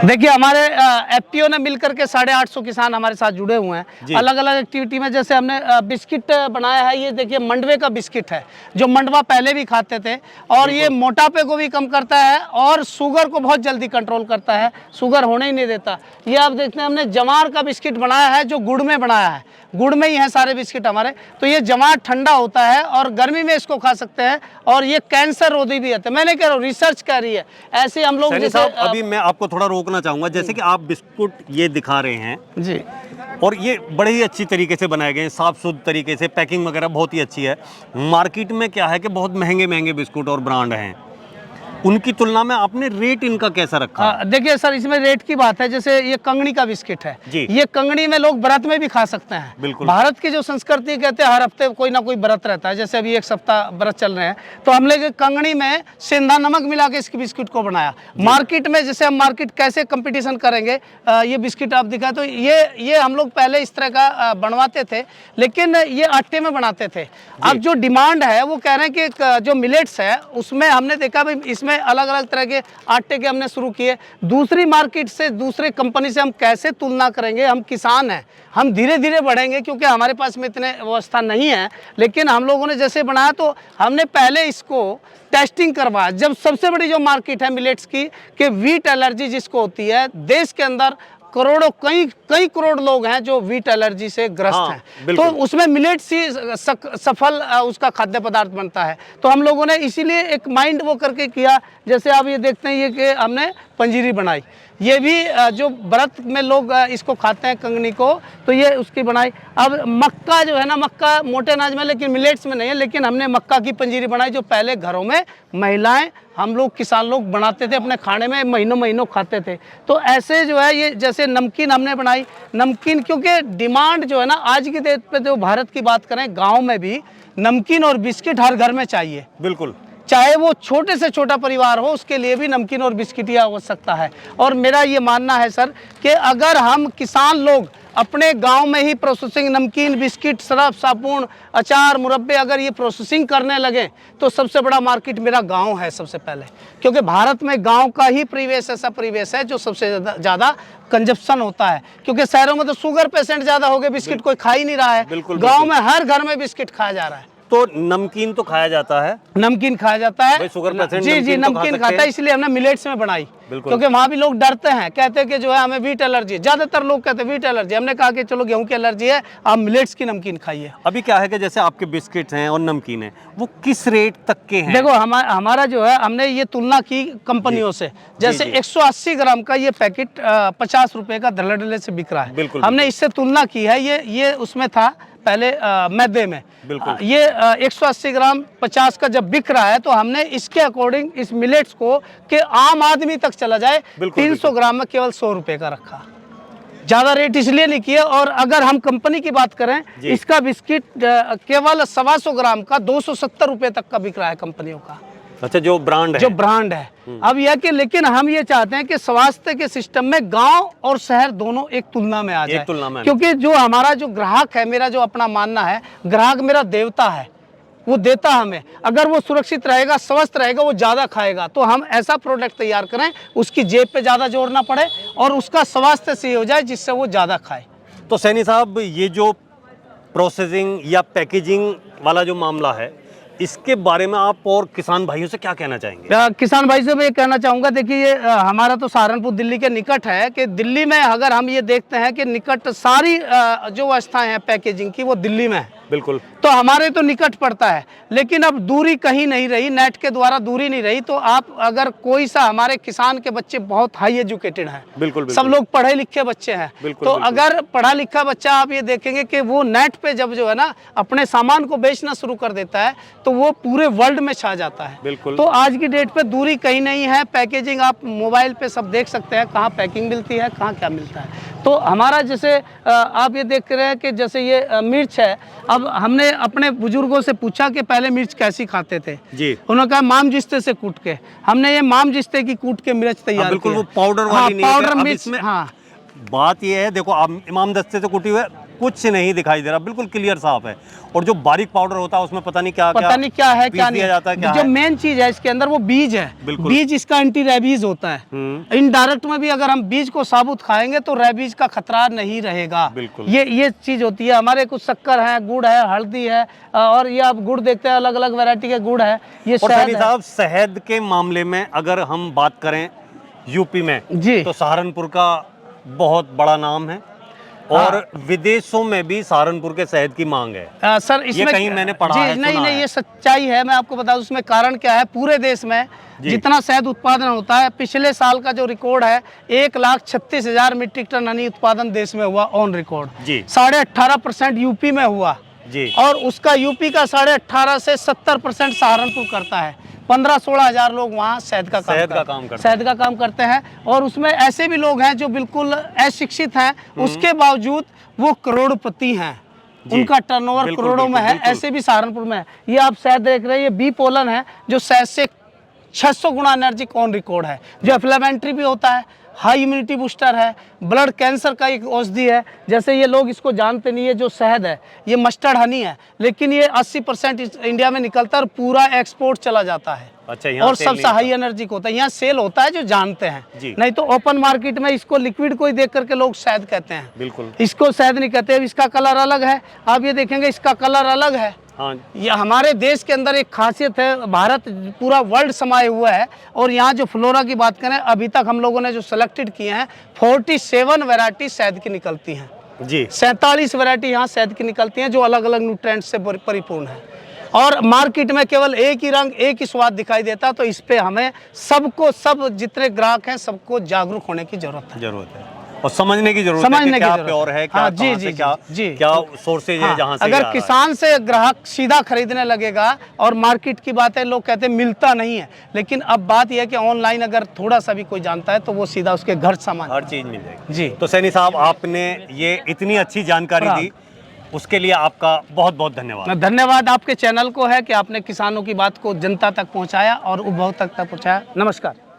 देखिए हमारे एफपीओ ने मिलकर के 850 किसान हमारे साथ जुड़े हुए हैं अलग अलग एक्टिविटी में। जैसे हमने बिस्किट बनाया है, ये देखिए मंडवे का बिस्किट है जो मंडवा पहले भी खाते थे, और ये मोटापे को भी कम करता है और शुगर को बहुत जल्दी कंट्रोल करता है, शुगर होने ही नहीं देता। ये आप देखते हैं हमने जवार का बिस्किट बनाया है जो गुड़ में बनाया है, गुड़ में ही है सारे बिस्किट हमारे। तो ये जवार ठंडा होता है और गर्मी में इसको खा सकते हैं, और ये कैंसर रोधी भी है। मैं नहीं कह रहा हूँ, रिसर्च कर रही है। ऐसे हम लोग जैसे अभी मैं आपको थोड़ा रोकना चाहूंगा, जैसे कि आप बिस्कुट ये दिखा रहे हैं जी, और ये बड़े ही अच्छी तरीके से बनाए गए हैं, साफ सुथरे तरीके से, पैकिंग वगैरह बहुत ही अच्छी है। मार्केट में क्या है कि बहुत महंगे महंगे बिस्कुट और ब्रांड हैं, उनकी तुलना में आपने रेट इनका कैसा रखा? देखिए सर, इसमें रेट की बात है। जैसे ये कंगनी का बिस्किट है जी, ये कंगनी में लोग व्रत में भी खा सकते हैं। बिल्कुल। भारत की जो संस्कृति कहते हैं हर हफ्ते कोई ना कोई व्रत रहता है, जैसे अभी एक सप्ताह व्रत चल रहे हैं, तो हम लोग कंगनी में सेंधा नमक मिला के इसके बिस्किट को बनाया। मार्केट में जैसे हम मार्केट कैसे कंपटीशन करेंगे, ये बिस्किट आप दिखा, तो ये हम लोग पहले इस तरह का बनवाते थे, लेकिन ये आटे में बनाते थे। अब जो डिमांड है वो कह रहे हैं कि जो मिलेट्स है उसमें हमने देखा भाई इसमें अलग अलग तरह के आटे के हमने शुरू किए। दूसरी मार्केट से, दूसरे कंपनी से हम कैसे तुलना करेंगे? हम किसान हैं, हम धीरे धीरे बढ़ेंगे क्योंकि हमारे पास में इतने व्यवस्था नहीं है। लेकिन हम लोगों ने जैसे बनाया तो हमने पहले इसको टेस्टिंग करवाया। जब सबसे बड़ी जो मार्केट है मिलेट्स की, कि व्हीट एलर्जी जिसको होती है, देश के अंदर करोड़ों कई करोड़ लोग हैं जो व्हीट एलर्जी से ग्रस्त हैं, तो उसमें मिलेट्स ही सफल उसका खाद्य पदार्थ बनता है। तो हम लोगों ने इसीलिए एक माइंड वो करके किया। जैसे आप ये देखते हैं, ये कि हमने पंजीरी बनाई, ये भी जो व्रत में लोग इसको खाते हैं कंगनी को, तो ये उसकी बनाई। अब मक्का जो है ना, मक्का मोटे अनाज में लेकिन मिलेट्स में नहीं है, लेकिन हमने मक्का की पंजीरी बनाई जो पहले घरों में महिलाएं, हम लोग किसान लोग बनाते थे, अपने खाने में महीनों महीनों खाते थे। तो ऐसे जो है ये जैसे नमकीन हमने बनाई, नमकीन क्योंकि डिमांड जो है ना आज की डेट पे, जो भारत की बात करें, गाँव में भी नमकीन और बिस्किट हर घर में चाहिए। बिल्कुल, चाहे वो छोटे से छोटा परिवार हो, उसके लिए भी नमकीन और बिस्किट की आवश्यकता है। और मेरा ये मानना है सर कि अगर हम किसान लोग अपने गांव में ही प्रोसेसिंग नमकीन, बिस्किट, सरफ, साबुन, अचार, मुरब्बे अगर ये प्रोसेसिंग करने लगे तो सबसे बड़ा मार्केट मेरा गांव है सबसे पहले, क्योंकि भारत में गांव का ही परिवेश ऐसा परिवेश है जो सबसे ज़्यादा कंजप्शन होता है। क्योंकि शहरों में तो शुगर पेशेंट ज़्यादा हो गए, बिस्किट कोई खा ही नहीं रहा है। गाँव में हर घर में बिस्किट खाया जा रहा है। तो नमकीन तो खाया जाता है, नमकीन खाया जाता है, शुगर पेशेंट जी नमकीन खाता है, इसलिए हमने मिलेट्स में बनाई। क्योंकि वहाँ भी लोग डरते हैं, कहते हैं कि जो है हमें व्हीट एलर्जी, ज्यादातर लोग कहते हैं व्हीट एलर्जी। हमने कहा कि चलो गेहूं की एलर्जी है, आप मिलेट्स की नमकीन खाइए। अभी क्या है कि जैसे आपके बिस्किट्स हैं और नमकीन है, वो किस रेट तक के हैं? देखो हमारा जो है, हमने ये तुलना की कंपनियों से। जैसे 180 ग्राम का ये पैकेट 50 रुपए का धड़ल्ले से बिक रहा है। हमने इससे तुलना की है, ये उसमें था पहले मैदे में। ये 180 ग्राम 50 का जब बिक रहा है, तो हमने इसके अकॉर्डिंग इस मिलेट्स को कि आम आदमी तक चला जाए 300 ग्राम में केवल 100 रुपए का रखा। ज़्यादा रेट इसलिए नहीं किया। और अगर हम कंपनी की बात करें, इसका बिस्किट केवल 125 ग्राम का 270 रुपए तक का बिक रहा है कंपनियों का। अच्छा, जो ब्रांड है। अब यह कि लेकिन हम ये चाहते हैं कि स्वास्थ्य के सिस्टम में गांव और शहर दोनों एक तुलना में आ जाए, क्योंकि जो हमारा जो ग्राहक है, मेरा जो अपना मानना है, ग्राहक मेरा देवता है, वो देता हमें। अगर वो सुरक्षित रहेगा, स्वस्थ रहेगा, वो ज़्यादा खाएगा। तो हम ऐसा प्रोडक्ट तैयार करें उसकी जेब पे ज़्यादा जोर ना पड़े और उसका स्वास्थ्य सही हो जाए, जिससे वो ज़्यादा खाए। तो सैनी साहब, ये जो प्रोसेसिंग या पैकेजिंग वाला जो मामला है, इसके बारे में आप और किसान भाइयों से क्या कहना चाहेंगे? किसान भाई से मैं ये कहना चाहूँगा, देखिए हमारा तो सहारनपुर दिल्ली के निकट है, कि दिल्ली में अगर हम ये देखते हैं कि निकट सारी जो व्यवस्थाएं हैं पैकेजिंग की, वो दिल्ली में है। बिल्कुल। तो हमारे तो निकट पड़ता है, लेकिन अब दूरी कहीं नहीं रही, नेट के द्वारा दूरी नहीं रही। तो आप अगर कोई सा, हमारे किसान के बच्चे बहुत हाई एजुकेटेड हैं, बिल्कुल, सब लोग पढ़े लिखे बच्चे हैं। तो अगर पढ़ा लिखा बच्चा, आप ये देखेंगे कि वो नेट पे जब जो है ना अपने सामान को बेचना शुरू कर देता है, तो वो पूरे वर्ल्ड में छा जाता है। तो आज की डेट पे दूरी कहीं नहीं है। पैकेजिंग आप मोबाइल पे सब देख सकते हैं, कहाँ पैकिंग मिलती है, कहाँ क्या मिलता है। तो हमारा जैसे आप ये देख रहे हैं कि जैसे ये मिर्च है, अब हमने अपने बुजुर्गों से पूछा कि पहले मिर्च कैसी खाते थे जी। उन्होंने कहा माम जिस्ते से कूट के। हमने ये माम जिस्ते की कूट के मिर्च तैयार बिल्कुल, वो पाउडर वाली नहीं है। पाउडर मिर्च। बात ये है, देखो आप इमाम दस्ते से कुटी हुए कुछ नहीं दिखाई दे रहा, बिल्कुल क्लियर साफ है। और जो बारीक पाउडर होता है उसमें पता नहीं क्या पता नहीं क्या है क्या पीस नहीं दिया जाता है, क्या जो है? मेन चीज है इसके अंदर वो बीज है। बिल्कुल। बीज इसका एंटी रेबीज होता है। इनडायरेक्ट में भी अगर हम बीज को साबुत खाएंगे तो रेबीज का खतरा नहीं रहेगा। बिल्कुल। ये चीज होती है। हमारे कुछ शक्कर है, गुड़ है, हल्दी है, और ये आप गुड़ देखते हैं अलग अलग वैरायटी के गुड़ है, ये और शहद सैनी है। साहब, शहद के मामले में अगर हम बात करें यूपी में, जी। तो सहारनपुर का बहुत बड़ा नाम है और विदेशों में भी सहारनपुर के शहद की मांग है। सर इसमें कहीं मैंने पढ़ा जी, है, नहीं सुना नहीं है। ये सच्चाई है। मैं आपको बता दूं उसमें कारण क्या है। पूरे देश में जी। जितना शहद उत्पादन होता है, पिछले साल का जो रिकॉर्ड है 1,36,000 मीट्रिक टन हनी उत्पादन देश में हुआ ऑन रिकॉर्ड। जी। 18.5% यूपी में हुआ जी। और उसका यूपी का 18.5 से 70% सहारनपुर करता है। 15-16 हजार लोग वहाँ शहद का काम करते हैं। और उसमें ऐसे भी लोग हैं जो बिल्कुल अशिक्षित हैं, उसके बावजूद वो करोड़पति हैं। उनका टर्नओवर बिल्कुल, करोड़ों में है। बिल्कुल। ऐसे भी सहारनपुर में है। ये आप शहद देख रहे हैं, ये बी पोलन है जो शहद से 600 गुना एनर्जी ऑन रिकॉर्ड है, जो एफ्लेमेंट्री भी होता है, हाई इम्यूनिटी बूस्टर है, ब्लड कैंसर का एक औषधि है। जैसे ये लोग इसको जानते नहीं है, जो शहद है ये मस्टर्ड हनी है, लेकिन ये 80% इंडिया में निकलता है और पूरा एक्सपोर्ट चला जाता है। अच्छा, यहाँ और सेल सबसे नहीं हाई एनर्जी होता है। यहाँ सेल होता है जो जानते हैं, जी। नहीं तो ओपन मार्केट में इसको लिक्विड को ही देख करके लोग शहद कहते हैं। बिल्कुल। इसको शहद नहीं कहते। इसका कलर अलग है, आप ये देखेंगे इसका कलर अलग है। हाँ। ये हमारे देश के अंदर एक खासियत है, भारत पूरा वर्ल्ड समाये हुआ है। और यहाँ जो फ्लोरा की बात करें, अभी तक हम लोगों ने जो सिलेक्टेड किए हैं 47 वैरायटी शहद की निकलती हैं जी। 47 वैरायटी यहाँ शहद की निकलती हैं जो अलग अलग न्यूट्रिएंट्स से परिपूर्ण है। और मार्केट में केवल एक ही रंग, एक ही स्वाद दिखाई देता। तो इस पे हमें सब जितने ग्राहक हैं सबको जागरूक होने की जरूरत है और समझने की जरूरत है कि क्या प्योर है, क्या कहाँ से क्या सोर्सेज है, जहाँ से अगर किसान से ग्राहक सीधा खरीदने लगेगा। और मार्केट की बात है, लोग कहते हैं मिलता नहीं है, लेकिन अब बात यह है कि ऑनलाइन अगर थोड़ा सा भी कोई जानता है तो वो सीधा उसके घर सामान हर चीज मिल जाएगी। जी। तो सैनी साहब, आपने ये इतनी अच्छी जानकारी दी, उसके लिए आपका बहुत बहुत धन्यवाद। धन्यवाद आपके चैनल को है कि आपने किसानों की बात को जनता तक पहुंचाया और उपभोक्ता तक पहुंचाया। नमस्कार।